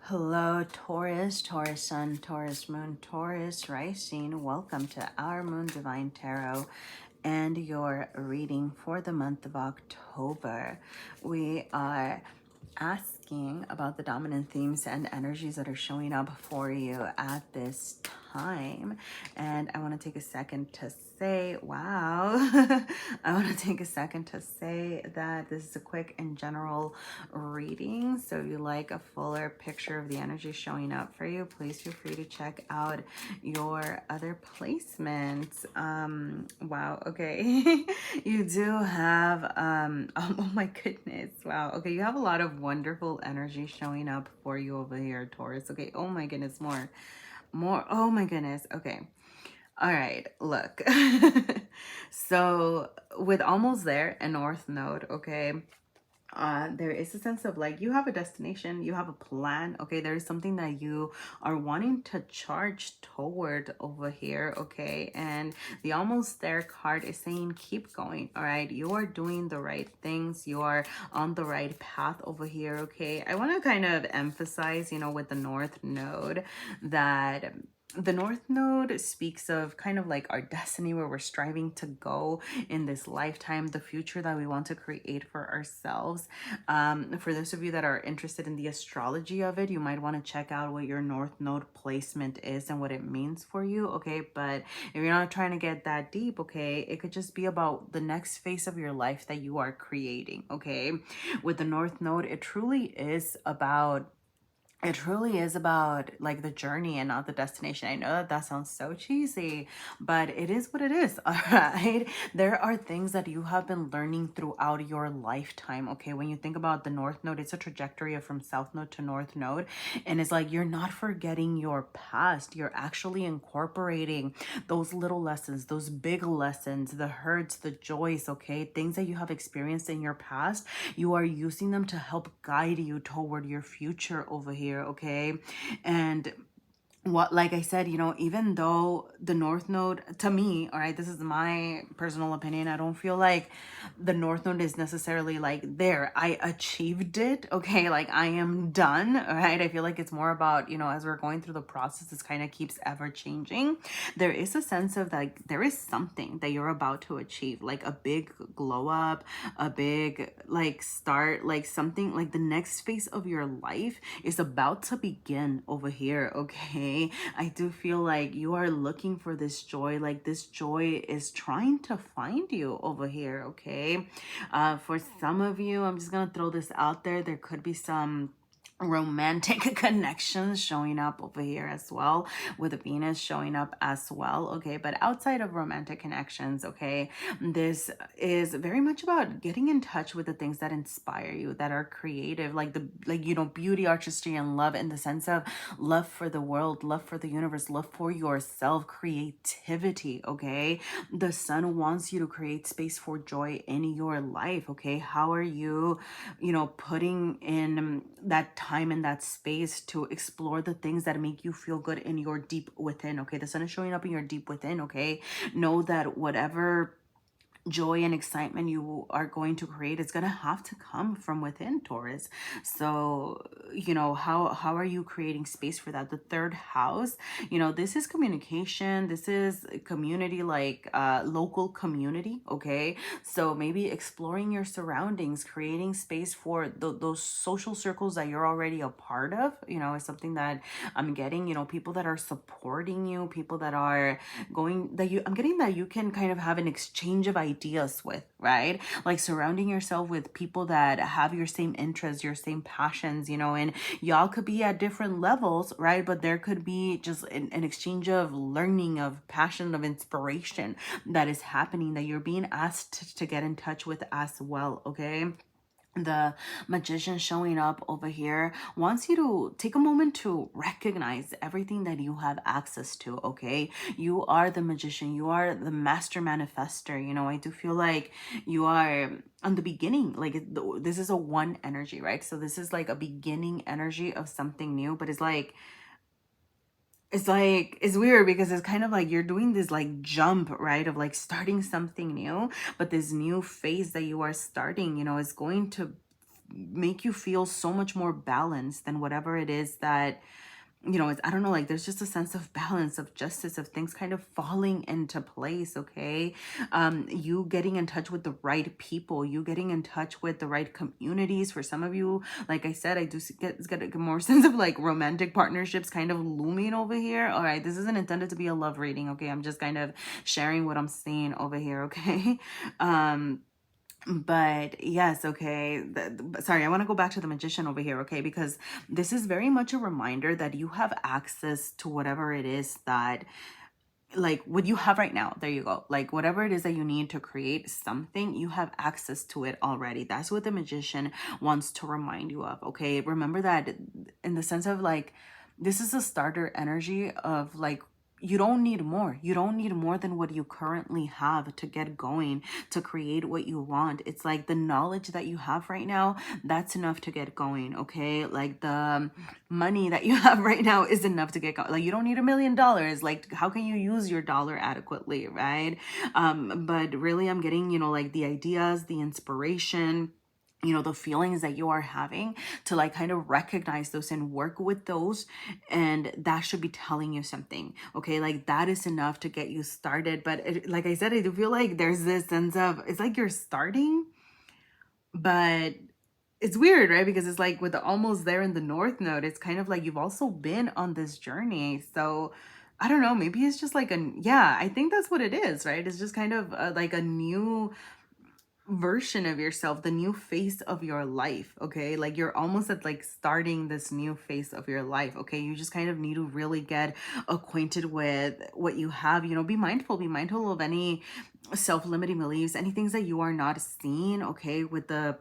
Hello, Taurus, Taurus Sun, Taurus Moon, Taurus Rising. Welcome to our Moon Divine Tarot and your reading for the month of October. We are asking about the dominant themes and energies that are showing up for you at this time. And I want to take a second to say, wow, I want to take a second to say that this is a quick and general reading. So if you like a fuller picture of the energy showing up for you, please feel free to check out your other placements. Wow, okay. You do have, oh my goodness, wow. Okay, you have a lot of wonderful energy showing up for you over here, Taurus. Okay, oh my goodness, more, oh my goodness, okay. All right, look. So with almost there, a north node, okay, there is a sense of like you have a destination, you have a plan. Okay, there is something that you are wanting to charge toward over here. Okay, and the almost there card is saying keep going. All right, you are doing the right things, you are on the right path over here. Okay, I want to kind of emphasize, you know, with the north node, that the north node speaks of kind of like our destiny, where we're striving to go in this lifetime, the future that we want to create for ourselves. For those of you that are interested in the astrology of it, you might want to check out what your north node placement is and what it means for you. Okay, but if you're not trying to get that deep, okay, it could just be about the next phase of your life that you are creating. Okay, with the north node, it truly is about like the journey and not the destination. I know that that sounds so cheesy, but it is what it is. All right, there are things that you have been learning throughout your lifetime. Okay, when you think about the north node, it's a trajectory of from south node to north node, and it's like you're not forgetting your past, you're actually incorporating those little lessons, those big lessons, the hurts, the joys, okay, things that you have experienced in your past. You are using them to help guide you toward your future over here. Okay, and what, like I said, you know, even though the north node, to me, all right, this is my personal opinion, I don't feel like the north node is necessarily like there, I achieved it, okay, like I am done. All right, I feel like it's more about, you know, as we're going through the process, this kind of keeps ever changing. There is a sense of like there is something that you're about to achieve, like a big glow up, a big like start, like something, like the next phase of your life is about to begin over here. Okay, I do feel like you are looking for this joy, like this joy is trying to find you over here. Okay, for some of you, I'm just gonna throw this out there, there could be some romantic connections showing up over here as well, with Venus showing up as well. Okay, but outside of romantic connections, okay, this is very much about getting in touch with the things that inspire you, that are creative, like the, like, you know, beauty, artistry, and love, in the sense of love for the world, love for the universe, love for yourself, creativity. Okay, the sun wants you to create space for joy in your life. Okay, how are you, you know, putting in that time and that space to explore the things that make you feel good in your deep within? Okay, the sun is showing up in your deep within. Okay, know that whatever joy and excitement you are going to create, it's gonna have to come from within, Taurus. So, you know, how are you creating space for that? The third house, you know, this is communication, this is community, like local community. Okay, so maybe exploring your surroundings, creating space for those social circles that you're already a part of, you know, is something that I'm getting. You know, people that are supporting you, people that are going, that you, I'm getting that you can kind of have an exchange of ideas with, right? Like surrounding yourself with people that have your same interests, your same passions, you know, and y'all could be at different levels, right? But there could be just an exchange of learning, of passion, of inspiration that is happening, that you're being asked to get in touch with as well. Okay, the magician showing up over here wants you to take a moment to recognize everything that you have access to. Okay, you are the magician, you are the master manifester. You know, I do feel like you are on the beginning, like this is a one energy, right? So this is like a beginning energy of something new, but it's weird because it's kind of like you're doing this like jump, right, of like starting something new, but this new phase that you are starting, you know, is going to make you feel so much more balanced than whatever it is that, it's, I don't know, like there's just a sense of balance, of justice, of things kind of falling into place. Okay. You getting in touch with the right people, you getting in touch with the right communities. For some of you, like I said, I do get a more sense of like romantic partnerships kind of looming over here. All right. This isn't intended to be a love reading. Okay. I'm just kind of sharing what I'm seeing over here. Okay. But yes, okay. Sorry, I want to go back to the magician over here, okay? Because this is very much a reminder that you have access to whatever it is that, like what you have right now. There you go. Like whatever it is that you need to create something, you have access to it already. That's what the magician wants to remind you of, okay? Remember that in the sense of like, this is a starter energy of like, you don't need more. You don't need more than what you currently have to get going, to create what you want. It's like the knowledge that you have right now, that's enough to get going, okay? Like the money that you have right now is enough to get going. Like you don't need $1,000,000. Like how can you use your dollar adequately, right? But really I'm getting, like the ideas, the inspiration, the feelings that you are having, to like kind of recognize those and work with those. And that should be telling you something, okay? Like that is enough to get you started. But like I said, I do feel like there's this sense of, it's like you're starting, but it's weird, right? Because it's like with the almost there in the north node, it's kind of like you've also been on this journey. So I don't know, maybe it's just like yeah, I think that's what it is, right? It's just kind of like a new version of yourself, the new face of your life, okay? Like you're almost at like starting this new phase of your life, okay? You just kind of need to really get acquainted with what you have. Be mindful of any self-limiting beliefs, any things that you are not seeing, okay? With the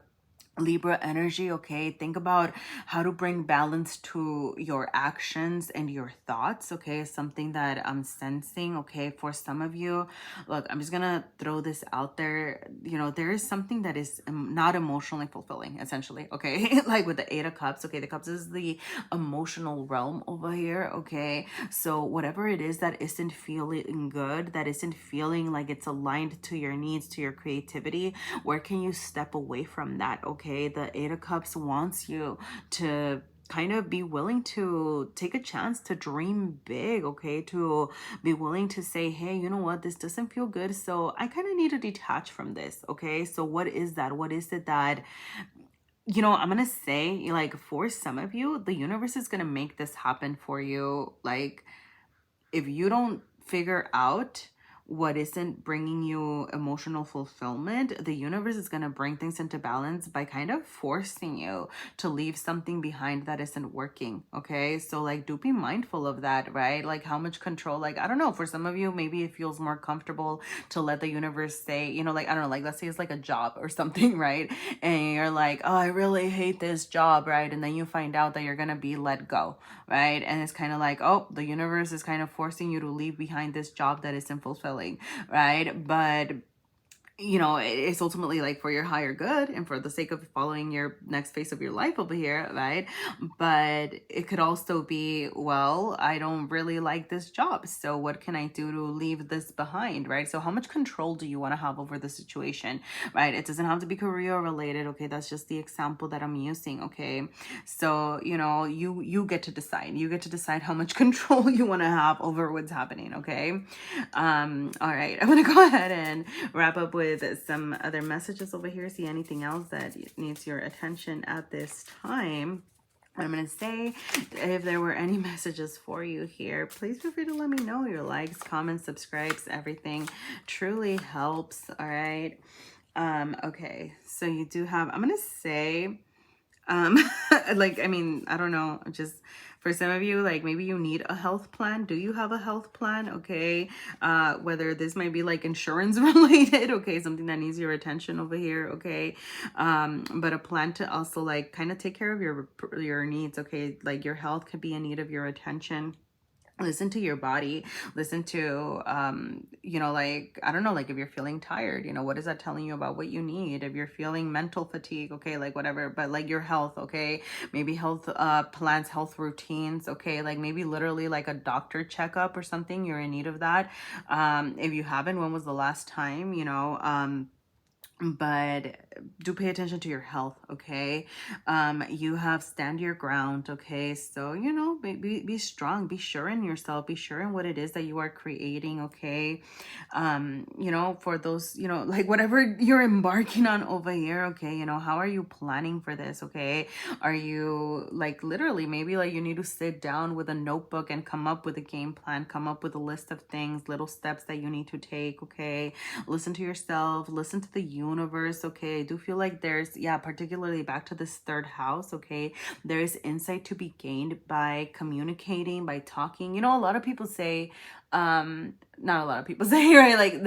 Libra energy, okay? Think about how to bring balance to your actions and your thoughts, okay? Something that I'm sensing, okay? For some of you, look, I'm just gonna throw this out there. There is something that is not emotionally fulfilling, essentially, okay? Like with the Eight of Cups, okay? The Cups is the emotional realm over here, okay? So whatever it is that isn't feeling good, that isn't feeling like it's aligned to your needs, to your creativity, where can you step away from that, okay? The Eight of Cups wants you to kind of be willing to take a chance to dream big, okay? To be willing to say, hey, you know what? This doesn't feel good. So I kind of need to detach from this, okay? So what is that? What is it that, I'm going to say, like, for some of you, the universe is going to make this happen for you. Like, if you don't figure out what isn't bringing you emotional fulfillment, the universe is going to bring things into balance by kind of forcing you to leave something behind that isn't working, okay? So like, do be mindful of that, right? Like how much control, like, I don't know, for some of you, maybe it feels more comfortable to let the universe say, like, I don't know, like let's say it's like a job or something, right? And you're like, oh, I really hate this job, right? And then you find out that you're going to be let go, right? And it's kind of like, oh, the universe is kind of forcing you to leave behind this job that isn't fulfilling, right? But it's ultimately like for your higher good and for the sake of following your next phase of your life over here, right? But it could also be, well, I don't really like this job, so what can I do to leave this behind, right? So how much control do you want to have over the situation, right? It doesn't have to be career related, okay? That's just the example that I'm using, okay? So you get to decide how much control you want to have over what's happening, okay? All right, I'm gonna go ahead and wrap up with some other messages over here. See anything else that needs your attention at this time. I'm going to say, if there were any messages for you here, please feel free to let me know. Your likes, comments, subscribes, everything truly helps. All right. Okay. So you do have, I'm going to say, like, I mean, I don't know, just for some of you, like maybe you need a health plan. Do you have a health plan? Okay. Whether this might be like insurance related, okay, something that needs your attention over here, okay. But a plan to also like kind of take care of your needs, okay. Like your health could be in need of your attention. Listen to your body. Listen to like, I don't know, like if you're feeling tired, what is that telling you about what you need? If you're feeling mental fatigue, okay, like whatever, but like your health, okay, maybe health plans, health routines, okay, like maybe literally like a doctor checkup or something, you're in need of that. If you haven't, when was the last time, but do pay attention to your health, okay? You have stand your ground, okay? So, you know, be strong, be sure in yourself, be sure in what it is that you are creating, okay? You know, for those, you know, like whatever you're embarking on over here, okay? You know, how are you planning for this, okay? Are you like literally maybe like you need to sit down with a notebook and come up with a game plan, come up with a list of things, little steps that you need to take, okay? Listen to yourself, listen to the universe, okay? I do feel like there's, yeah, particularly back to this third house, okay? There's insight to be gained by communicating, by talking. You know, a lot of people say, not a lot of people say, right? Like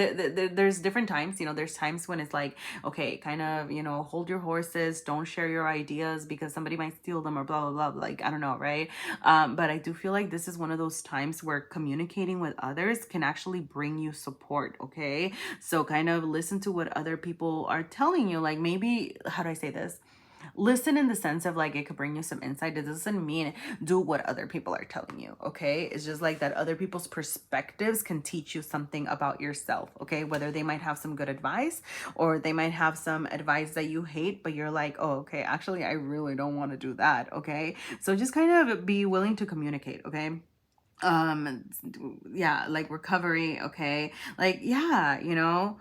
there's different times, you know, there's times when it's like, okay, kind of, you know, hold your horses, don't share your ideas because somebody might steal them or blah, blah, blah. Like, I don't know, right? But I do feel like this is one of those times where communicating with others can actually bring you support, okay? So kind of listen to what other people are telling you. Like maybe, how do I say this? Listen in the sense of like it could bring you some insight. It doesn't mean do what other people are telling you, okay? It's just like that other people's perspectives can teach you something about yourself, okay? Whether they might have some good advice or they might have some advice that you hate, but you're like, oh, okay, actually, I really don't want to do that, okay? So just kind of be willing to communicate, okay? um yeah, like recovery, okay? Like, yeah, you know,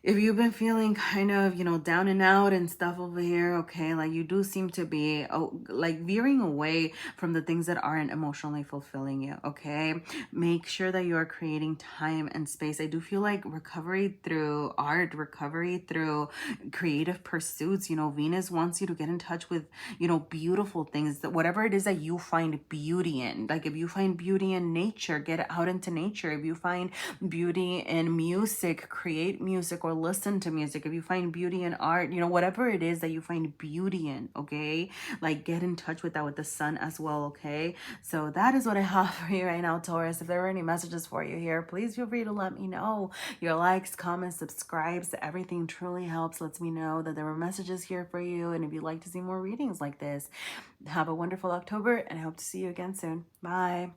if you've been feeling kind of, you know, down and out and stuff over here, okay, like you do seem to be like veering away from the things that aren't emotionally fulfilling you, okay? Make sure that you are creating time and space. I do feel like recovery through art, recovery through creative pursuits, you know, Venus wants you to get in touch with, you know, beautiful things, that whatever it is that you find beauty in. Like if you find beauty in nature, get out into nature. If you find beauty in music, create music or listen to music. If you find beauty in art, you know, whatever it is that you find beauty in, okay? Like get in touch with that with the sun as well, okay? So that is what I have for you right now, Taurus. If there are any messages for you here, please feel free to let me know. Your likes, comments, subscribes, everything truly helps, lets me know that there were messages here for you. And if you'd like to see more readings like this, have a wonderful October and I hope to see you again soon. Bye.